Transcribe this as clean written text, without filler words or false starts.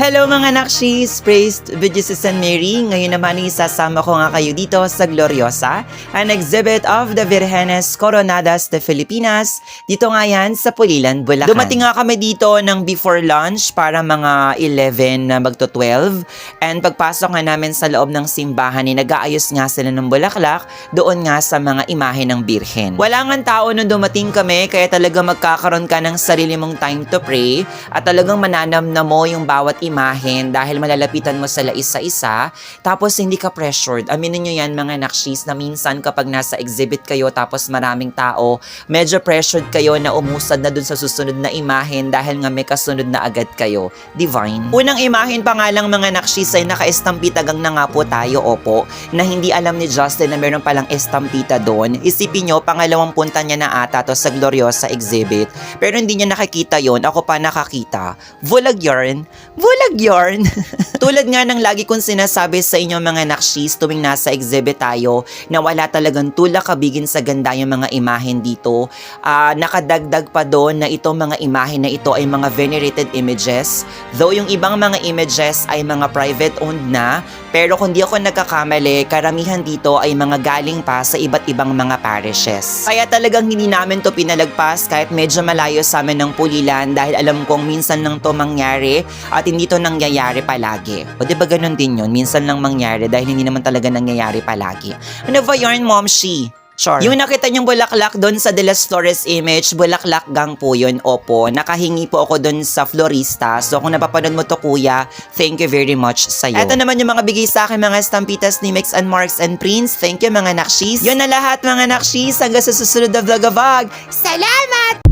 Hello mga nakshis! Praised be Jesus and Mary! Ngayon naman isasama ko nga kayo dito sa Gloriosa, an exhibit of the Virgenes Coronadas de Filipinas. Dito nga yan sa Pulilan, Bulacan. Dumating nga kami dito ng before lunch para mga 11 na magto 12. And pagpasok nga namin sa loob ng simbahan, nag-aayos nga sila ng bulaklak doon nga sa mga imahe ng Birhen. Wala nga tao nung dumating kami, kaya talaga magkakaroon ka ng sarili mong time to pray at talagang mananamnam mo yung bawat imahen dahil malalapitan mo sila isa-isa, tapos hindi ka pressured. Aminin nyo yan mga nakshis na minsan kapag nasa exhibit kayo tapos maraming tao, medyo pressured kayo na umusad na dun sa susunod na imahen dahil nga may kasunod na agad kayo. Divine. Unang imahen pa nga lang mga nakshis ay naka-estampitagang na nga po tayo, opo, na hindi alam ni Justin na meron palang estampita doon. Isipin nyo, pangalawang punta niya na ata to sa Gloriosa exhibit, pero hindi niya nakikita yon, ako pa nakakita. Vulag yarn. Vulag yarn! Tulad nga ng lagi kong sinasabi sa inyo mga nakshis tuwing nasa exhibit tayo na wala talagang tulak kabigin sa ganda yung mga imahen dito. Nakadagdag pa doon na itong mga imahen na ito ay mga venerated images. Though yung ibang mga images ay mga private owned na, pero kung di ako nagkakamali, karamihan dito ay mga galing pa sa iba't ibang mga parishes. Kaya talagang hindi namin to pinalagpas kahit medyo malayo sa amin ng Pulilan dahil alam kong minsan lang to mangyari at hindi to nangyayari palagi. O diba ganun din yun? Minsan lang mangyari dahil hindi naman talaga nangyayari palagi. Ano ba yarn, Momshi? Sure. Yung nakita niyong bulaklak doon sa De Las Flores image, bulaklak gang po yun, opo. Nakahingi po ako doon sa florista. So kung napapanood mo to kuya, thank you very much sa'yo. Eto naman yung mga bigay sa akin mga estampitas ni Mix and Marks and Prince. Thank you mga nakshis. Yun na lahat mga nakshis. Hanggang sa susunod na vlog. Salamat!